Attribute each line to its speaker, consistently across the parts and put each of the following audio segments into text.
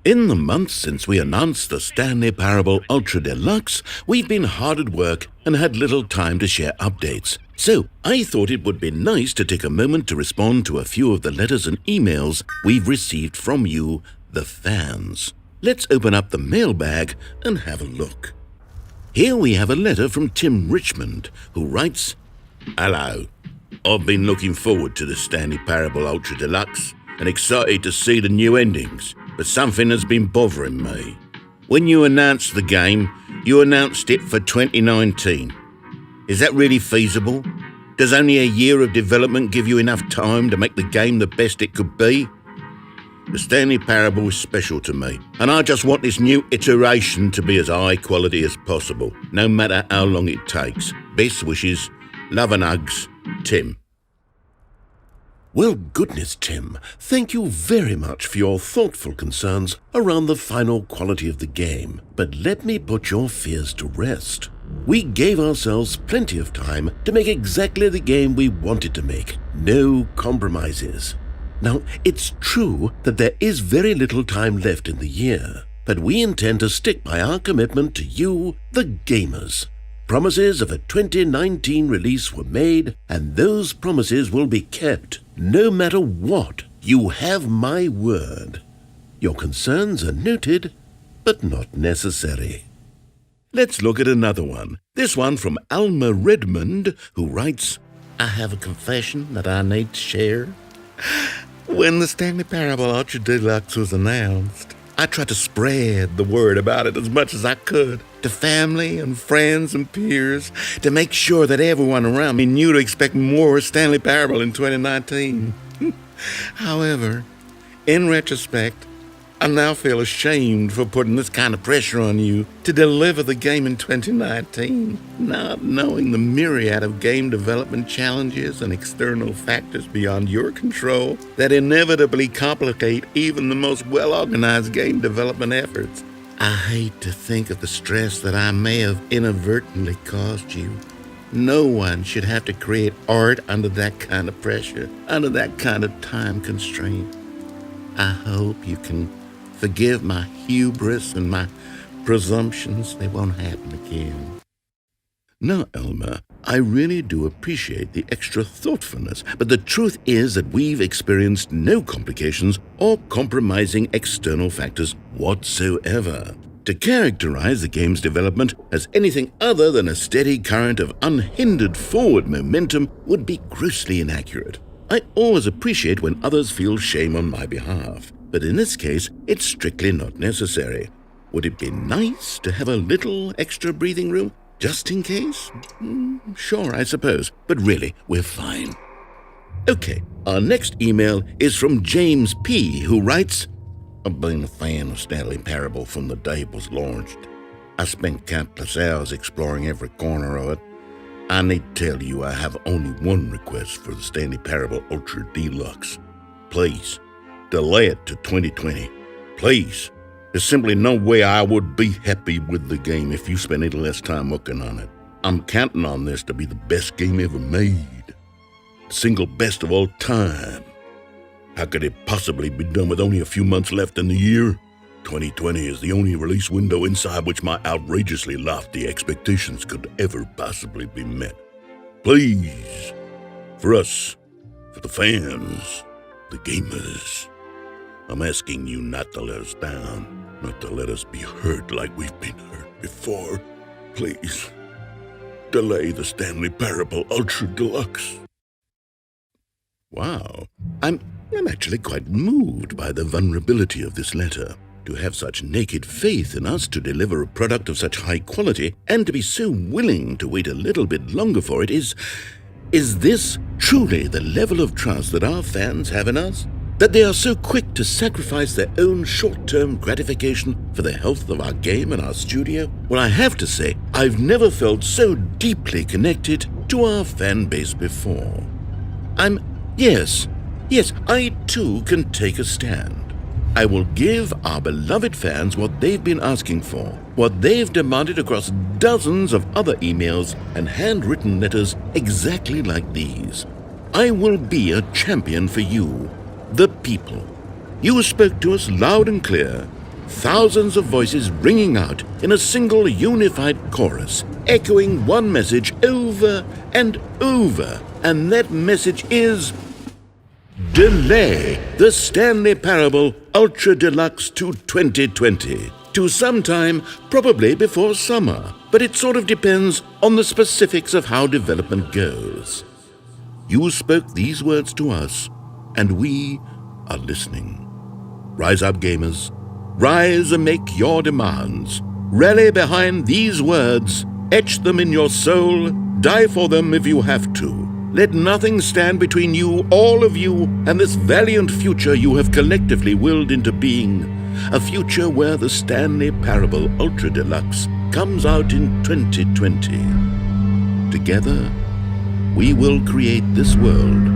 Speaker 1: In the months since we announced the Stanley Parable Ultra Deluxe, we've been hard at work and had little time to share updates. So I thought it would be nice to take a moment to respond to a few of the letters and emails we've received from you, the fans. Let's open up the mailbag and have a look. Here we have a letter from Tim Richmond, who writes, "Hello. I've been looking forward to the Stanley Parable Ultra Deluxe and excited to see the new endings, but something has been bothering me. When you announced the game, you announced it for 2019. Is that really feasible? Does only a year of development give you enough time to make the game the best it could be? The Stanley Parable is special to me, and I just want this new iteration to be as high quality as possible, no matter how long it takes. Best wishes, love and hugs, Tim."
Speaker 2: Well, goodness, Tim, thank you very much for your thoughtful concerns around the final quality of the game. But let me put your fears to rest. We gave ourselves plenty of time to make exactly the game we wanted to make. No compromises. Now, it's true that there is very little time left in the year, but we intend to stick by our commitment to you, the gamers. Promises of a 2019 release were made, and those promises will be kept, no matter what. You have my word. Your concerns are noted, but not necessary.
Speaker 1: Let's look at another one. This one from Elmer Redmond, who writes, "I have a confession that I need to share. When the Stanley Parable Ultra Deluxe was announced, I tried to spread the word about it as much as I could to family and friends and peers to make sure that everyone around me knew to expect more Stanley Parable in 2019. However, in retrospect, I now feel ashamed for putting this kind of pressure on you to deliver the game in 2019, not knowing the myriad of game development challenges and external factors beyond your control that inevitably complicate even the most well-organized game development efforts. I hate to think of the stress that I may have inadvertently caused you. No one should have to create art under that kind of pressure, under that kind of time constraint. I hope you can forgive my hubris and my presumptions. They won't happen again." Now, Elmer, I really do appreciate the extra thoughtfulness, but the truth is that we've experienced no complications or compromising external factors whatsoever. To characterize the game's development as anything other than a steady current of unhindered forward momentum would be grossly inaccurate. I always appreciate when others feel shame on my behalf, but in this case, it's strictly not necessary. Would it be nice to have a little extra breathing room, just in case? Sure, I suppose, but really, we're fine. Okay, our next email is from James P., who writes, "I've been a fan of Stanley Parable from the day it was launched. I spent countless hours exploring every corner of it. I need to tell you I have only one request for the Stanley Parable Ultra Deluxe. Please, delay it to 2020. Please. There's simply no way I would be happy with the game if you spent any less time working on it. I'm counting on this to be the best game ever made. The single best of all time. How could it possibly be done with only a few months left in the year? 2020 is the only release window inside which my outrageously lofty expectations could ever possibly be met. Please, for us, for the fans, the gamers, I'm asking you not to let us down, not to let us be hurt like we've been hurt before. Please, delay the Stanley Parable Ultra Deluxe." Wow, I'm actually quite moved by the vulnerability of this letter. To have such naked faith in us to deliver a product of such high quality and to be so willing to wait a little bit longer for it is this truly the level of trust that our fans have in us? That they are so quick to sacrifice their own short-term gratification for the health of our game and our studio? Well, I have to say, I've never felt so deeply connected to our fan base before. Yes, I too can take a stand. I will give our beloved fans what they've been asking for, what they've demanded across dozens of other emails and handwritten letters exactly like these. I will be a champion for you, the people. You spoke to us loud and clear. thousands of voices ringing out in a single unified chorus, echoing one message over and over, and that message is delay the Stanley Parable Ultra Deluxe to 2020, to sometime probably before summer, but it sort of depends on the specifics of how development goes. You spoke these words to us, and we are listening. Rise up, gamers. Rise and make your demands. Rally behind these words. Etch them in your soul. Die for them if you have to. Let nothing stand between you, all of you, and this valiant future you have collectively willed into being. A future where the Stanley Parable Ultra Deluxe comes out in 2020. Together, we will create this world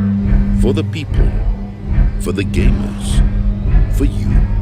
Speaker 1: for the people, for the gamers, for you.